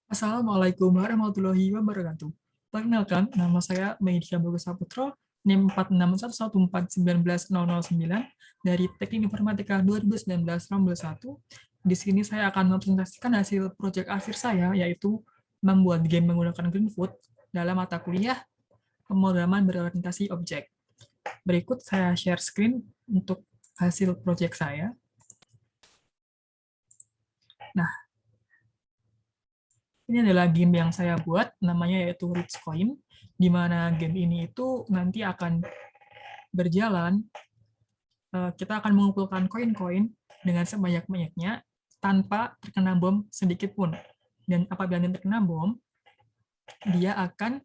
Assalamualaikum warahmatullahi wabarakatuh. Perkenalkan, nama saya Meidya Bagus Saputro, NIM 4611141909 dari Teknik Informatika 2019-1. Di sini saya akan mempresentasikan hasil proyek akhir saya, yaitu membuat game menggunakan Greenfoot dalam mata kuliah pemrograman berorientasi objek. Berikut saya share screen untuk hasil proyek saya. Nah, ini adalah game yang saya buat, namanya yaitu Rich Coin, di mana game ini itu nanti akan berjalan, kita akan mengumpulkan koin-koin dengan sebanyak-banyaknya tanpa terkena bom sedikit pun. Dan apabila terkena bom, dia akan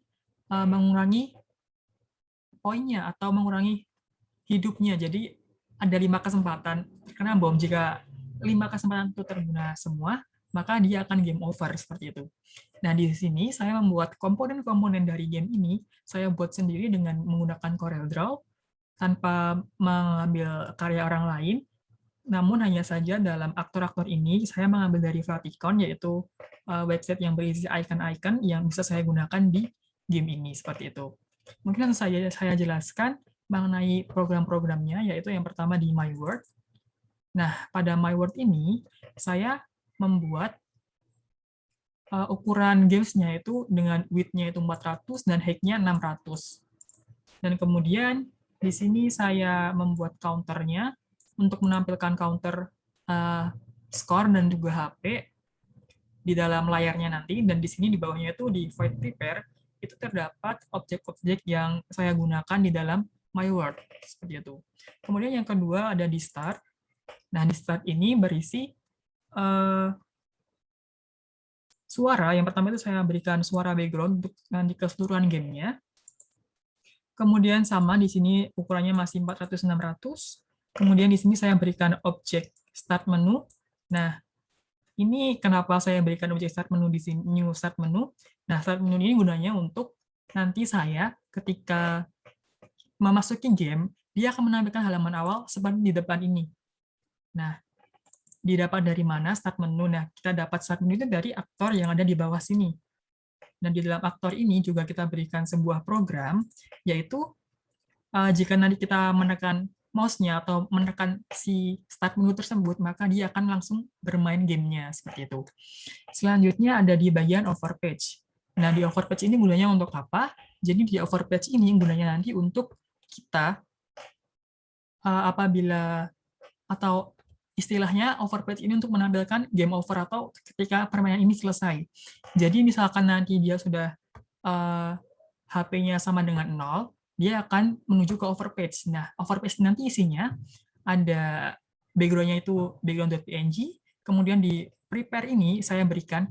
mengurangi poinnya atau mengurangi hidupnya. Jadi ada 5 kesempatan terkena bom. Jika 5 kesempatan itu terguna semua, maka dia akan game over seperti itu. Nah, di sini saya membuat komponen-komponen dari game ini, saya buat sendiri dengan menggunakan CorelDRAW, tanpa mengambil karya orang lain, namun hanya saja dalam aktor-aktor ini, saya mengambil dari Flaticon, yaitu website yang berisi icon-icon yang bisa saya gunakan di game ini, seperti itu. Mungkin langsung saja saya jelaskan mengenai program-programnya, yaitu yang pertama di MyWord. Nah, pada MyWord ini, saya membuat ukuran gamesnya itu dengan width-nya itu 400 dan height-nya 600. Dan kemudian di sini saya membuat counternya untuk menampilkan counter skor dan juga HP di dalam layarnya nanti. Dan di sini di bawahnya itu di void prepare itu terdapat objek-objek yang saya gunakan di dalam my word seperti itu. Kemudian yang kedua ada di start. Nah, di start ini berisi suara. Yang pertama itu saya berikan suara background untuk nanti keseluruhan gamenya. Kemudian sama di sini ukurannya masih 400-600. Kemudian di sini saya berikan objek start menu. Nah, ini kenapa saya berikan objek start menu di sini, new start menu. Nah, start menu ini gunanya untuk nanti saya ketika memasuki game, dia akan menampilkan halaman awal seperti di depan ini. Nah, didapat dari mana start menu? Nah, kita dapat start menu itu dari aktor yang ada di bawah sini. Dan di dalam aktor ini juga kita berikan sebuah program, yaitu jika nanti kita menekan mouse-nya atau menekan si start menu tersebut, maka dia akan langsung bermain gamenya, seperti itu. Selanjutnya ada di bagian overpage. Nah, di overpage ini gunanya untuk apa? Jadi di overpage ini gunanya nanti untuk kita apabila atau istilahnya overpage ini untuk menampilkan game over atau ketika permainan ini selesai. Jadi misalkan nanti dia sudah HP-nya sama dengan 0, dia akan menuju ke overpage. Nah, overpage nanti isinya ada background-nya itu background.png, kemudian di prepare ini saya berikan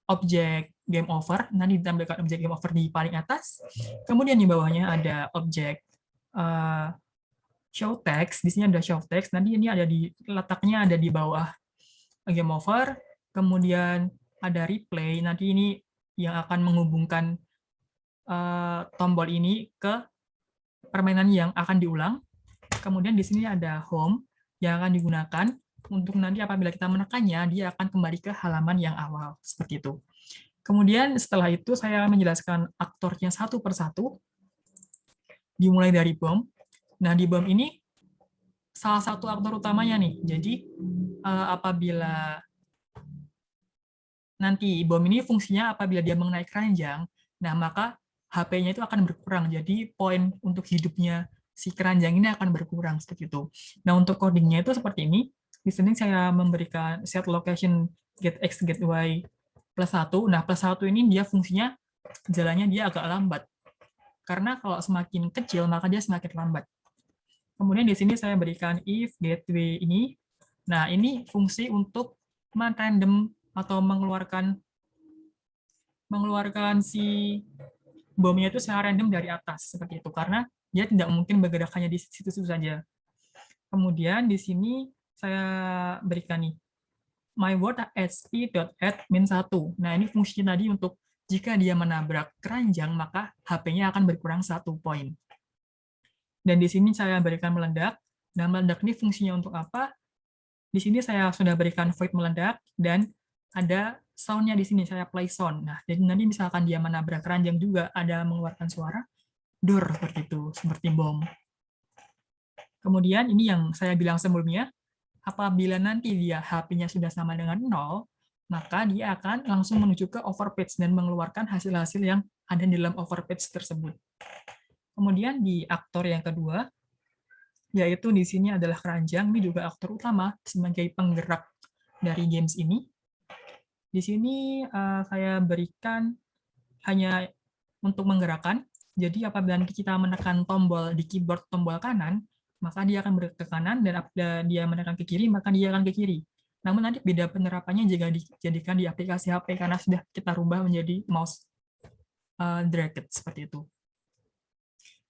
objek game over, nanti ditampilkan objek game over di paling atas, kemudian di bawahnya ada objek show text, di sini ada show text, nanti ini ada di letaknya ada di bawah game over, kemudian ada replay, nanti ini yang akan menghubungkan tombol ini ke permainan yang akan diulang. Kemudian di sini ada home yang akan digunakan untuk nanti apabila kita menekannya, dia akan kembali ke halaman yang awal, seperti itu. Kemudian setelah itu saya menjelaskan aktornya satu persatu, dimulai dari bom. Nah, di bom ini salah satu aktor utamanya nih. Jadi apabila nanti bom ini fungsinya apabila dia mengenai keranjang, nah maka HP-nya itu akan berkurang. Jadi poin untuk hidupnya si keranjang ini akan berkurang seperti itu. Nah, untuk codingnya itu seperti ini. Di sini saya memberikan set location get x get y +1. Nah, +1 ini dia fungsinya jalannya dia agak lambat. Karena kalau semakin kecil maka dia semakin lambat. Kemudian di sini saya berikan if gateway ini. Nah, ini fungsi untuk random atau mengeluarkan si bomnya itu secara random dari atas seperti itu, karena dia tidak mungkin bergerak hanya di situ-situ saja. Kemudian di sini saya berikan nih myword.sp.add-1. Nah, ini fungsinya tadi untuk jika dia menabrak keranjang maka HP-nya akan berkurang 1 poin. Dan di sini saya berikan meledak. Dan meledak ini fungsinya untuk apa? Di sini saya sudah berikan void meledak dan ada sound-nya di sini saya play sound. Nah, jadi nanti misalkan dia menabrak keranjang juga ada mengeluarkan suara dor seperti itu, seperti bom. Kemudian ini yang saya bilang sebelumnya, apabila nanti dia HP-nya sudah sama dengan 0, maka dia akan langsung menuju ke overpage dan mengeluarkan hasil-hasil yang ada di dalam overpage tersebut. Kemudian di aktor yang kedua, yaitu di sini adalah keranjang, ini juga aktor utama sebagai penggerak dari games ini. Di sini saya berikan hanya untuk menggerakkan, jadi apabila kita menekan tombol di keyboard tombol kanan, maka dia akan bergerak ke kanan, dan apabila dia menekan ke kiri, maka dia akan ke kiri. Namun nanti beda penerapannya jika dijadikan di aplikasi HP, karena sudah kita rubah menjadi mouse dragged, seperti itu.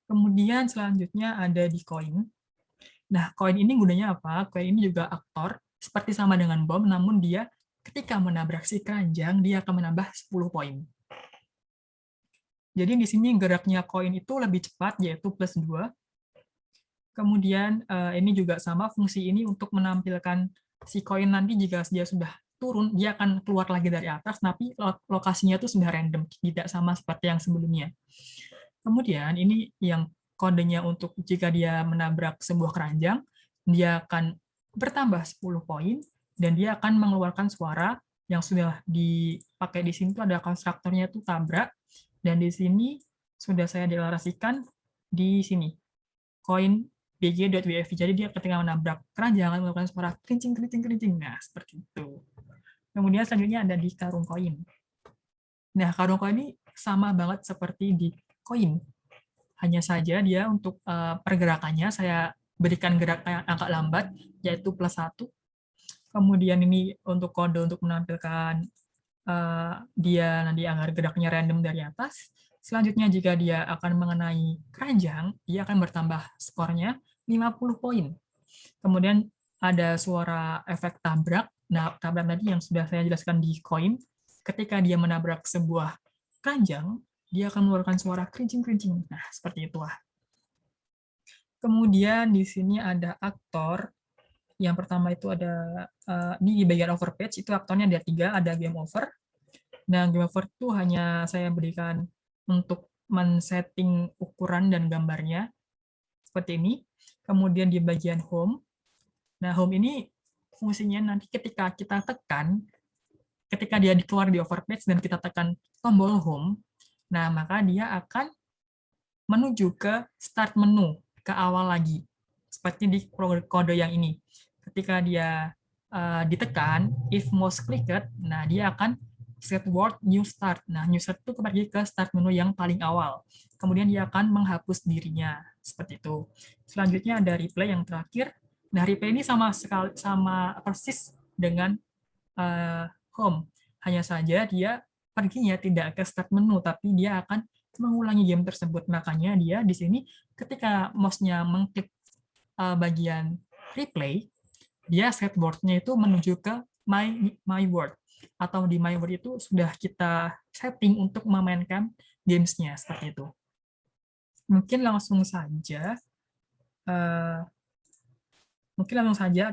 Kemudian selanjutnya ada di koin. Nah, koin ini gunanya apa? Koin ini juga aktor, seperti sama dengan bom, namun dia ketika menabrak si keranjang, dia akan menambah 10 poin. Jadi di sini geraknya koin itu lebih cepat, yaitu +2. Kemudian ini juga sama, fungsi ini untuk menampilkan si koin nanti jika dia sudah turun, dia akan keluar lagi dari atas, tapi lokasinya itu sudah random, tidak sama seperti yang sebelumnya. Kemudian ini yang kodenya untuk jika dia menabrak sebuah keranjang, dia akan bertambah 10 poin, dan dia akan mengeluarkan suara yang sudah dipakai di sini, itu ada konstruktornya itu tabrak, dan di sini sudah saya deklarasikan di sini, koin bg.wfv. Jadi dia ketika menabrak keranjang melakukan suara kerincing. Nah, seperti itu. Kemudian selanjutnya ada di karung koin. Nah, karung koin ini sama banget seperti di koin. Hanya saja dia untuk pergerakannya saya berikan gerak yang agak lambat, yaitu +1. Kemudian ini untuk kode untuk menampilkan dia nanti agar geraknya random dari atas. Selanjutnya jika dia akan mengenai keranjang, dia akan bertambah skornya 50 poin. Kemudian ada suara efek tabrak. Nah, tabrak tadi yang sudah saya jelaskan di koin, ketika dia menabrak sebuah keranjang, dia akan mengeluarkan suara kerincing. Nah, seperti itulah. Kemudian di sini ada aktor. Yang pertama itu ada di bagian overpage, itu aktornya ada 3, ada game over. Nah, game over itu hanya saya berikan untuk men-setting ukuran dan gambarnya seperti ini. Kemudian di bagian home. Nah, home ini fungsinya nanti ketika kita tekan, ketika dia keluar di overpage dan kita tekan tombol home, nah maka dia akan menuju ke start menu, ke awal lagi. Seperti di kode yang ini. Ketika dia ditekan, if mouse clicked, nah dia akan set word new start. Nah, new start itu pergi ke start menu yang paling awal. Kemudian dia akan menghapus dirinya, seperti itu. Selanjutnya ada replay yang terakhir. Nah, replay ini sama persis dengan home. Hanya saja dia perginya tidak ke start menu, tapi dia akan mengulangi game tersebut. Makanya dia di sini ketika mouse-nya mengklik bagian replay, dia set word-nya itu menuju ke my word. Atau di my word itu sudah kita setting untuk memainkan games-nya, seperti itu. Mungkin langsung saja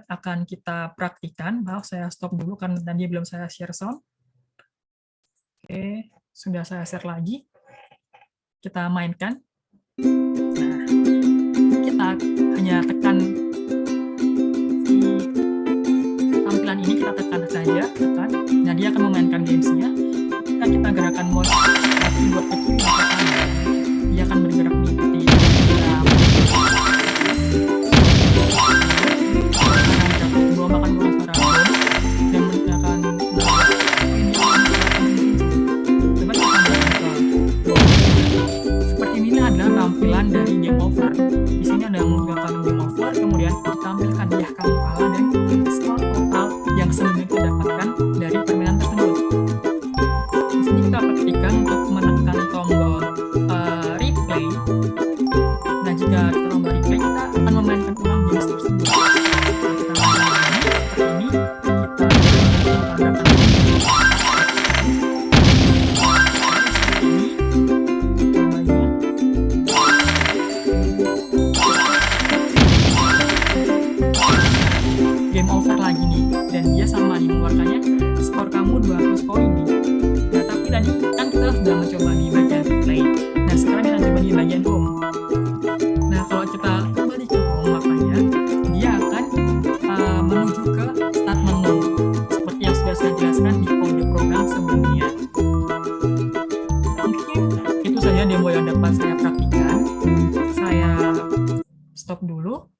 akan kita praktikan. Maaf, saya stop dulu karena tadi belum saya share sound. Oke, sudah saya share lagi. Kita mainkan. Nah, kita hanya tekan si tampilan ini, kita tekan saja, tekan. Nah, dia akan memainkan gamesnya. Ketika kita gerakan mouse kaki buat ke kiri, dia akan bergerak mengikuti tampilan dari game over. Di sini ada menggunakan game over, kemudian ditampilkan dia kamu kalah dan skor total yang sebelumnya kita dapatkan dari permainan tersebut. Di sini kita praktikkan untuk menekan tombol replay. Nah, jika kita tombol replay, kita akan memainkan ulang games tersebut. Kita melakukan seperti ini, kita game over lagi nih, dan dia sama nih mengeluarkannya skor kamu 200 poin nih. Nah, tapi tadi kan kita sudah mencoba di bagian play. Nah, sekarang kita coba di bagian home. Nah, kalau kita kembali ke home, makanya dia akan menuju ke start menu, seperti yang sudah saya jelaskan di kode program sebelumnya. Mungkin itu saja demo yang dapat saya praktikkan. Saya stop dulu.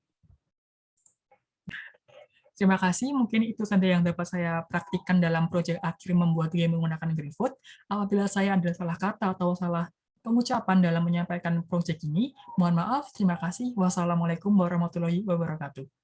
Terima kasih, mungkin itu saja yang dapat saya praktikkan dalam proyek akhir membuat game menggunakan GreenFood. Apabila saya ada salah kata atau salah pengucapan dalam menyampaikan proyek ini, mohon maaf, terima kasih. Wassalamualaikum warahmatullahi wabarakatuh.